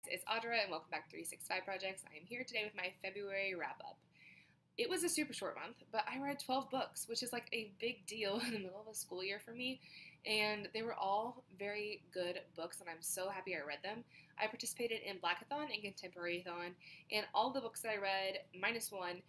It's Audra and welcome back to 365 Projects. I am here today with my February wrap up. It was a super short month, but I read 12 books, which is like a big deal in the middle of a school year for me. And they were all very good books, and I'm so happy I read them. I participated in Black-a-thon and Contemporary-a-thon, and all the books that I read, minus one,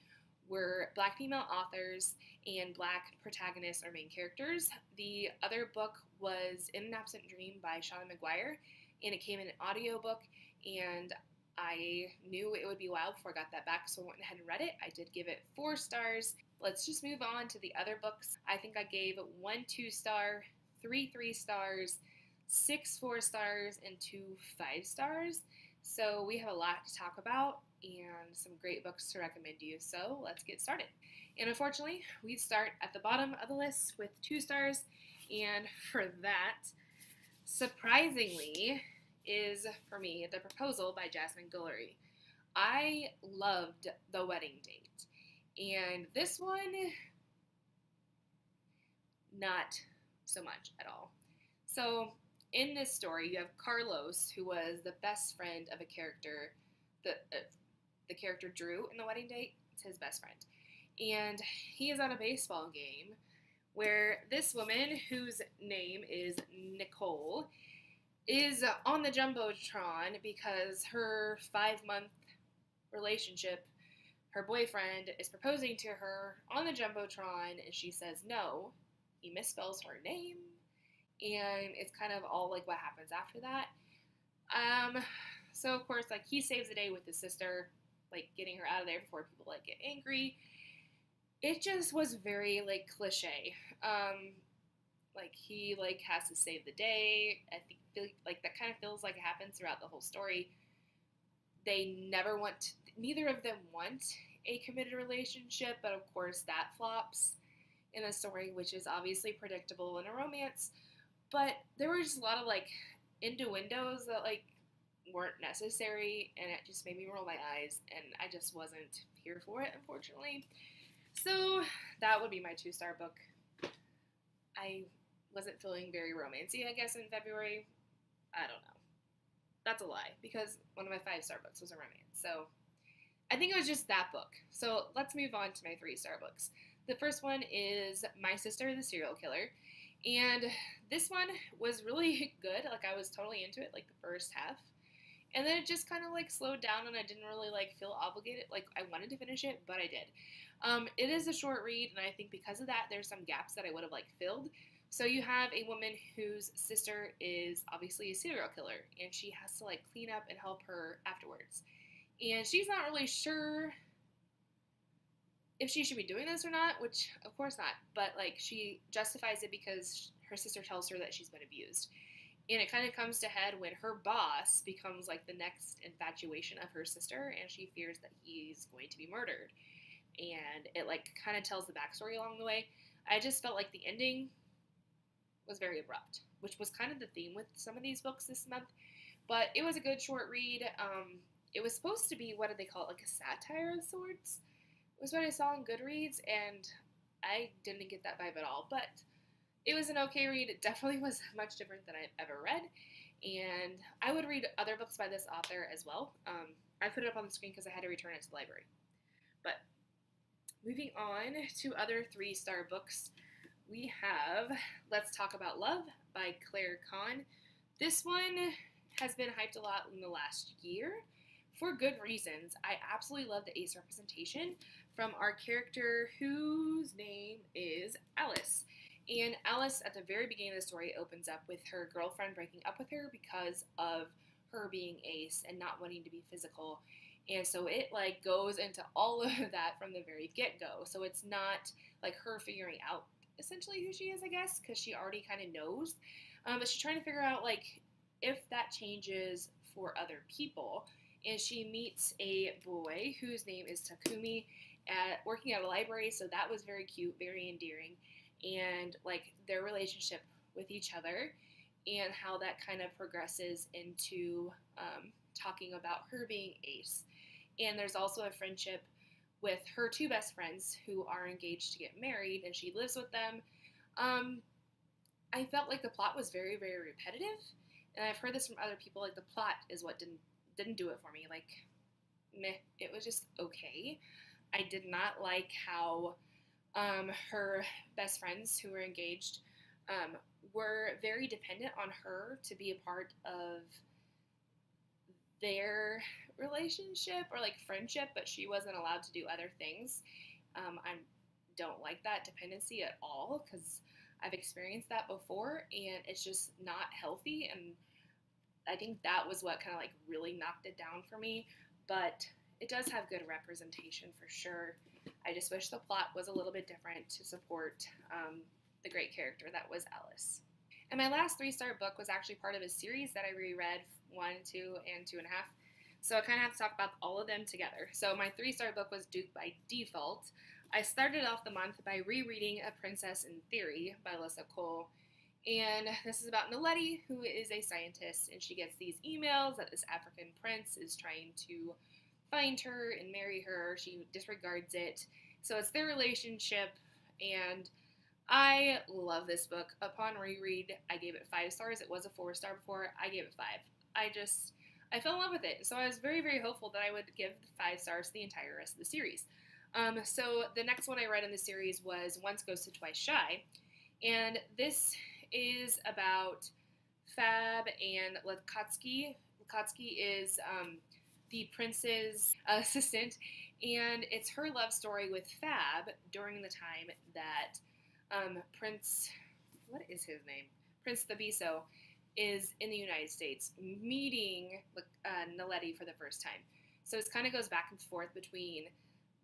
were Black female authors and Black protagonists or main characters. The other book was In an Absent Dream by Shauna McGuire, and it came in an audiobook, and I knew it would be a while before I got that back, so I went ahead and read it. I did give it 4 stars. Let's just move on to the other books. I think I gave 1 2-star, 3 3-stars, 6 4-stars, and 2 5-stars. So we have a lot to talk about and some great books to recommend to you. So let's get started. And unfortunately, we start at the bottom of the list with 2 stars. And for that, surprisingly, is for me The Proposal by Jasmine Guillory. I loved The Wedding Date. And this one, not so much at all. So in this story, you have Carlos, who was the best friend of a character, the character Drew in The Wedding Date. It's his best friend. And he is at a baseball game where this woman, whose name is Nicole, is on the Jumbotron because her 5-month relationship, her boyfriend, is proposing to her on the Jumbotron, and she says no. He misspells her name, and it's kind of all like what happens after that. So of course, like, he saves the day with his sister, like getting her out of there before people like get angry. It just was very like cliche. Like, he like has to save the day. I think like that kind of feels like it happens throughout the whole story. Neither of them want a committed relationship, but of course that flops in a story, which is obviously predictable in a romance. But there were just a lot of like innuendos that like weren't necessary, and it just made me roll my eyes, and I just wasn't here for it, unfortunately. So that would be my 2-star book. I wasn't feeling very romancy, I guess, in February. I don't know. That's a lie, because one of my 5-star books was a romance. So I think it was just that book. So let's move on to my 3-star books. The first one is My Sister, the Serial Killer. And this one was really good. Like, I was totally into it, like, the first half. And then it just kind of, like, slowed down, and I didn't really, like, feel obligated. Like, I wanted to finish it, but I did. It is a short read, and I think because of that, there's some gaps that I would have, like, filled. So you have a woman whose sister is obviously a serial killer, and she has to, like, clean up and help her afterwards. And she's not really sure if she should be doing this or not, which of course not, but like, she justifies it because her sister tells her that she's been abused. And it kind of comes to head when her boss becomes like the next infatuation of her sister, and she fears that he's going to be murdered. And it like kind of tells the backstory along the way. I just felt like the ending was very abrupt, which was kind of the theme with some of these books this month. But it was a good short read. It was supposed to be, what did they call it, like a satire of sorts, was what I saw on Goodreads, and I didn't get that vibe at all. But it was an okay read. It definitely was much different than I've ever read, and I would read other books by this author as well. I put it up on the screen because I had to return it to the library. But moving on to other 3-star books, we have Let's Talk About Love by Claire Kahn. This one has been hyped a lot in the last year for good reasons. I absolutely love the ace representation from our character, whose name is Alice. And Alice, at the very beginning of the story, opens up with her girlfriend breaking up with her because of her being ace and not wanting to be physical. And so it like goes into all of that from the very get-go. So it's not like her figuring out essentially who she is, I guess, because she already kind of knows. But she's trying to figure out like if that changes for other people. And she meets a boy whose name is Takumi working at a library, so that was very cute, very endearing. And like their relationship with each other and how that kind of progresses into talking about her being ace. And there's also a friendship with her 2 best friends who are engaged to get married, and she lives with them. I felt like the plot was very, very repetitive, and I've heard this from other people, like the plot is what didn't didn't do it for me. Like, meh, it was just okay. I did not like how her best friends who were engaged were very dependent on her to be a part of their relationship or like friendship, but she wasn't allowed to do other things. I don't like that dependency at all because I've experienced that before and it's just not healthy. And I think that was what kind of like really knocked it down for me. But it does have good representation for sure. I just wish the plot was a little bit different to support the great character that was Alice. And my last 3-star book was actually part of a series that I reread 1, 2, and 2.5. So I kind of have to talk about all of them together. So my 3-star book was Duke by Default. I started off the month by rereading A Princess in Theory by Alyssa Cole. And this is about Naledi, who is a scientist, and she gets these emails that this African prince is trying to find her and marry her. She disregards it. So it's their relationship, and I love this book. Upon reread, I gave it 5 stars. It was a 4-star before. I gave it 5. I fell in love with it. So I was very, very hopeful that I would give 5 stars to the entire rest of the series. So the next one I read in the series was Once Ghosted, Twice Shy. And this is about Fab and Lukatsky. Lukatsky is the prince's assistant, and it's her love story with Fab during the time that Prince, what is his name? Prince Thabiso is in the United States meeting Naledi for the first time. So it kind of goes back and forth between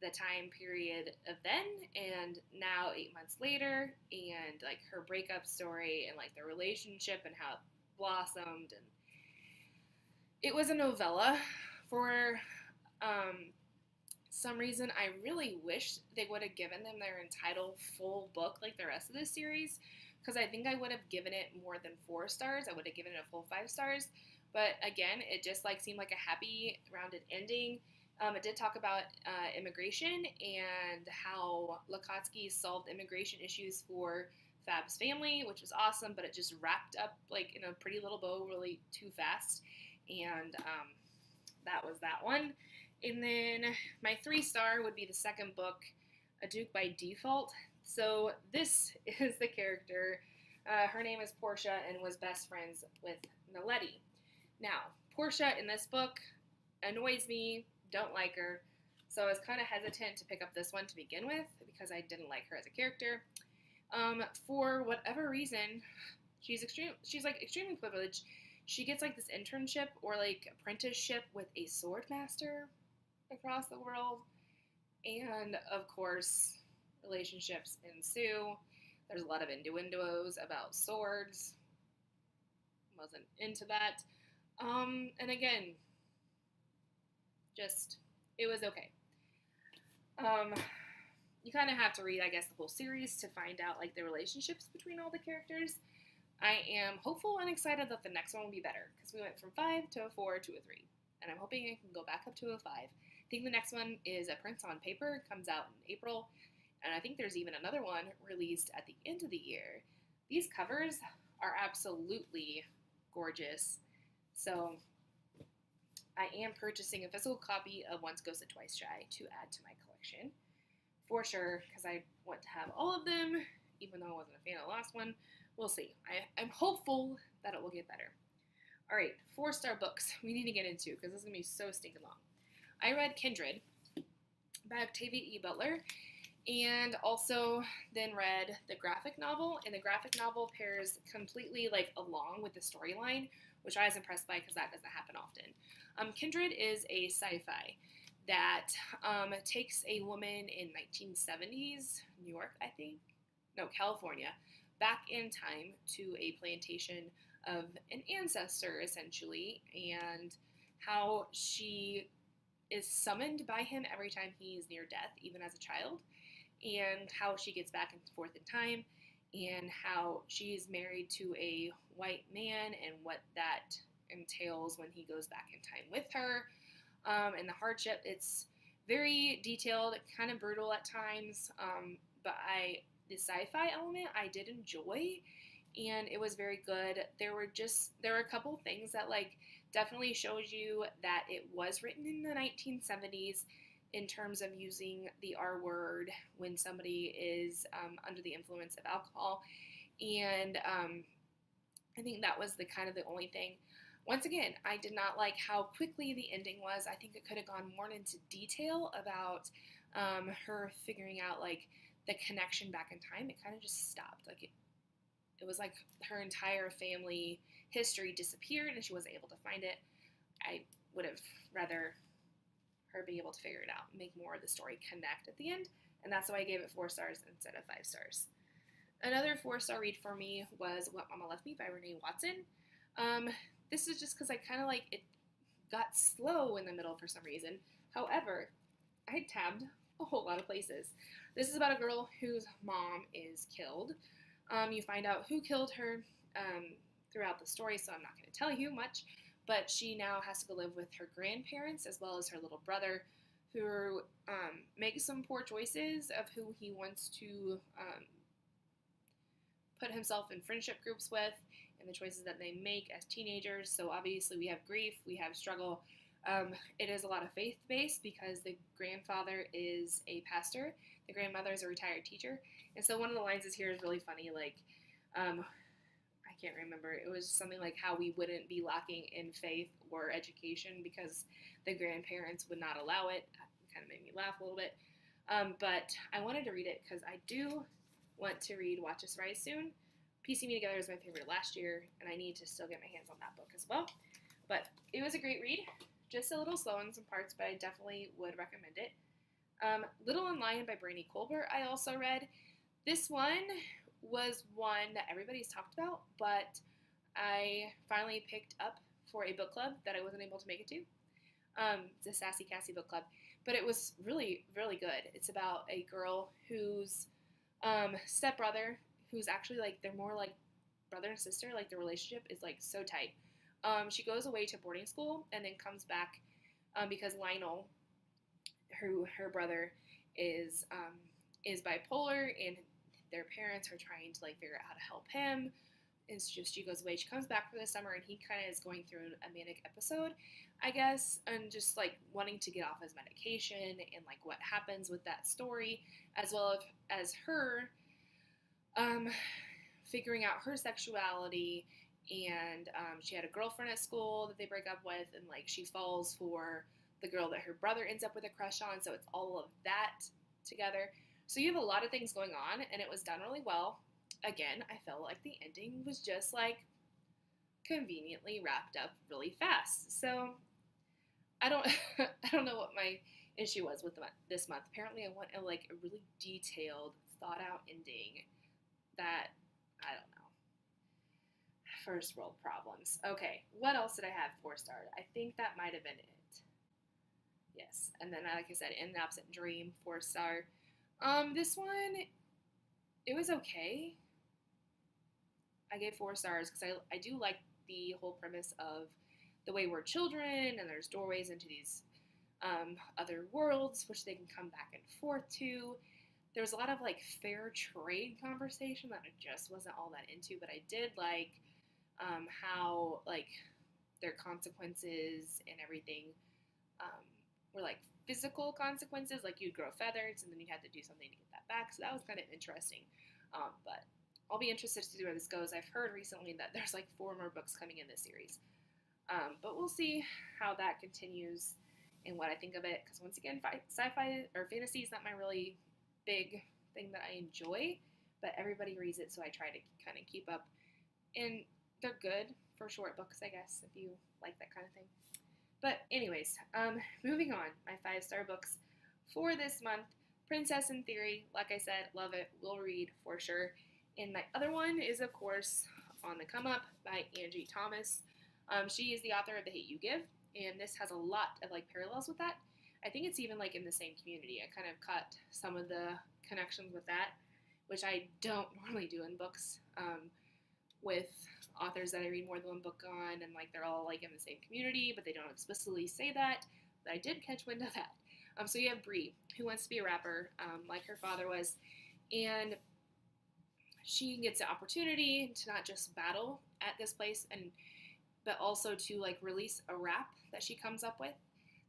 the time period of then and now 8 months later, and like her breakup story and like their relationship and how it blossomed. And it was a novella. For some reason, I really wish they would have given them their entitled full book like the rest of this series, because I think I would have given it more than 4 stars. I would have given it a full 5 stars. But again, it just like seemed like a happy, rounded ending. It did talk about immigration and how Lukatsky solved immigration issues for Fab's family, which was awesome, but it just wrapped up like in a pretty little bow really too fast. And that was that one. And then my 3-star would be the second book, A Duke by Default. So this is the character. Her name is Portia and was best friends with Naledi. Now, Portia in this book annoys me, don't like her, so I was kind of hesitant to pick up this one to begin with because I didn't like her as a character. For whatever reason, she's like extremely privileged. She gets like this internship or like apprenticeship with a sword master across the world, and of course relationships ensue. There's a lot of innuendos about swords. Wasn't into that. And again, just, it was okay. You kind of have to read, I guess, the whole series to find out like the relationships between all the characters. I am hopeful and excited that the next one will be better, because we went from 5 to a 4 to a 3, and I'm hoping I can go back up to a 5. I think the next one is A Prince on Paper. It comes out in April, and I think there's even another one released at the end of the year. These covers are absolutely gorgeous, so I am purchasing a physical copy of Once Ghosted, Twice Shy to add to my collection, for sure, because I want to have all of them, even though I wasn't a fan of the last one. We'll see. I'm hopeful that it will get better. All right, 4-star books we need to get into, because this is going to be so stinking long. I read Kindred by Octavia E. Butler, and also then read the graphic novel, and the graphic novel pairs completely like along with the storyline, which I was impressed by because that doesn't happen often. Kindred is a sci-fi that takes a woman in 1970s New York, I think, no, California, back in time to a plantation of an ancestor, essentially, and how she is summoned by him every time he is near death, even as a child, and how she gets back and forth in time, and how she's married to a white man and what that entails when he goes back in time with her, and the hardship. It's very detailed, kind of brutal at times, but the sci-fi element I did enjoy, and it was very good. There were a couple things that like definitely shows you that it was written in the 1970s in terms of using the R word when somebody is under the influence of alcohol. And I think that was the kind of the only thing. Once again, I did not like how quickly the ending was. I think it could have gone more into detail about her figuring out like the connection back in time. It kind of just stopped. Like it was like her entire family history disappeared and she wasn't able to find it. I would have rather her be able to figure it out, make more of the story connect at the end, and that's why I gave it 4 stars instead of 5 stars. Another 4-star read for me was What Mama Left Me by Renee Watson. This is just because I kind of like it got slow in the middle for some reason. However, I tabbed a whole lot of places. This is about a girl whose mom is killed. You find out who killed her throughout the story, so I'm not going to tell you much, but she now has to go live with her grandparents as well as her little brother, who makes some poor choices of who he wants to put himself in friendship groups with and the choices that they make as teenagers. So obviously we have grief, we have struggle. It is a lot of faith-based because the grandfather is a pastor, the grandmother is a retired teacher, and so one of the lines is here is really funny, like, I can't remember, it was something like how we wouldn't be lacking in faith or education because the grandparents would not allow it. It kind of made me laugh a little bit, but I wanted to read it because I do want to read Watch Us Rise soon. Piecing Me Together was my favorite last year, and I need to still get my hands on that book as well. But it was a great read. Just a little slow in some parts, but I definitely would recommend it. Little and Lion by Brandy Colbert I also read. This one was one that everybody's talked about, but I finally picked up for a book club that I wasn't able to make it to. It's a Sassy Cassie book club, but it was really, really good. It's about a girl whose stepbrother, who's actually like, they're more like brother and sister, like the relationship is like so tight. She goes away to boarding school and then comes back because Lionel, who her brother is bipolar, and their parents are trying to like figure out how to help him. It's just she goes away. She comes back for the summer, and he kind of is going through a manic episode, I guess, and just like wanting to get off his medication and like what happens with that story, as well as her figuring out her sexuality. And she had a girlfriend at school that they break up with, and like she falls for the girl that her brother ends up with a crush on, so it's all of that together. So you have a lot of things going on, and it was done really well. Again, I felt like the ending was just like conveniently wrapped up really fast. So I don't I don't know what my issue was with this month. Apparently I want a really detailed, thought out ending that, I don't know. First world problems. Okay, what else did I have 4-starred? I think that might have been it. Yes, and then like I said, In the Absent Dream, 4-star. This one, it was okay. I gave 4 stars because I do like the whole premise of the way we're children and there's doorways into these other worlds which they can come back and forth to. There was a lot of like fair trade conversation that I just wasn't all that into, but I did like how like their consequences and everything were like physical consequences, like you'd grow feathers and then you had to do something to get that back, so that was kind of interesting. But I'll be interested to see where this goes. I've heard recently that there's like 4 more books coming in this series, but we'll see how that continues and what I think of it, because once again, sci-fi or fantasy is not my really big thing that I enjoy, but everybody reads it, so I try to kind of keep up, and they're good for short books, I guess, if you like that kind of thing. But anyways, moving on, my 5-star books for this month. Princess in Theory, like I said, love it, will read for sure. And my other one is, of course, On the Come Up by Angie Thomas. She is the author of The Hate U Give, and this has a lot of like parallels with that. I think it's even like in the same community. I kind of caught some of the connections with that, which I don't normally do in books with authors that I read more than one book on, and like they're all like in the same community, but they don't explicitly say that. But I did catch wind of that. So you have Bree, who wants to be a rapper, like her father was, and she gets the opportunity to not just battle at this place and but also to like release a rap that she comes up with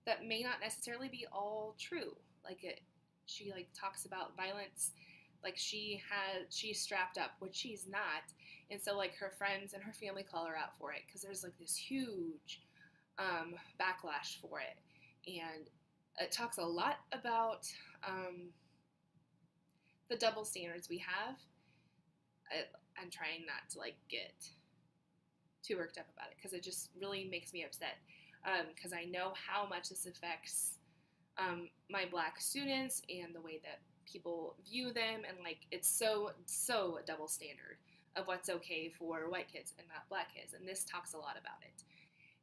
that may not necessarily be all true. Like she like talks about violence, like she's strapped up, which she's not, and so like her friends and her family call her out for it because there's like this huge backlash for it, and it talks a lot about the double standards we have. I'm trying not to like get too worked up about it because it just really makes me upset because I know how much this affects my Black students and the way that people view them, and like it's so a double standard of what's okay for white kids and not Black kids, and this talks a lot about it.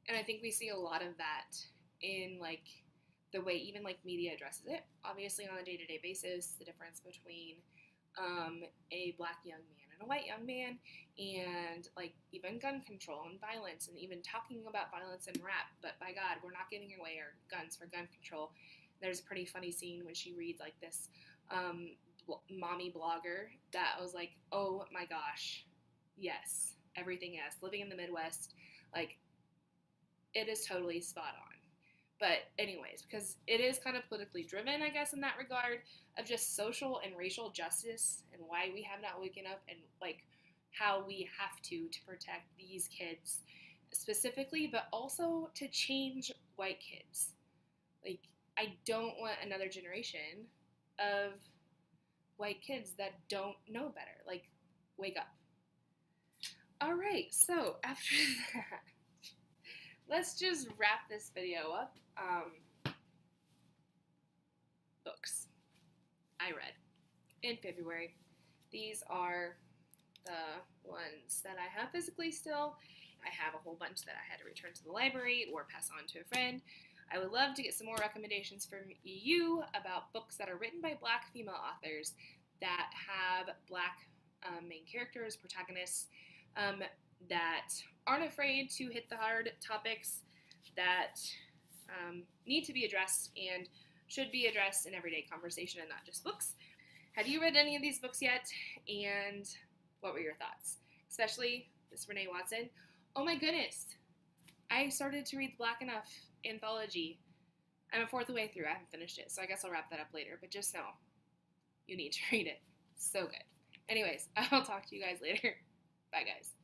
And I think we see a lot of that in like the way even like media addresses it. Obviously, on a day-to-day basis, the difference between a Black young man and a white young man, and like even gun control and violence, and even talking about violence in rap. But by God, we're not giving away our guns for gun control. There's a pretty funny scene when she reads like this mommy blogger that I was like, oh my gosh, yes, everything yes, living in the Midwest, like it is totally spot on. But anyways, because it is kind of politically driven, I guess, in that regard of just social and racial justice and why we have not waken up, and like how we have to protect these kids specifically, but also to change white kids. Like, I don't want another generation of white kids that don't know better. Like, wake up. All right, so after that, let's just wrap this video up. Books I read in February. These are the ones that I have physically still. I have a whole bunch that I had to return to the library or pass on to a friend. I would love to get some more recommendations from you about books that are written by Black female authors that have Black main characters, protagonists, that aren't afraid to hit the hard topics that need to be addressed and should be addressed in everyday conversation and not just books. Have you read any of these books yet? And what were your thoughts? Especially this Renee Watson. Oh my goodness. I started to read the Black Enough anthology. I'm a fourth of the way through. I haven't finished it, so I guess I'll wrap that up later. But just know, you need to read it. So good. Anyways, I'll talk to you guys later. Bye, guys.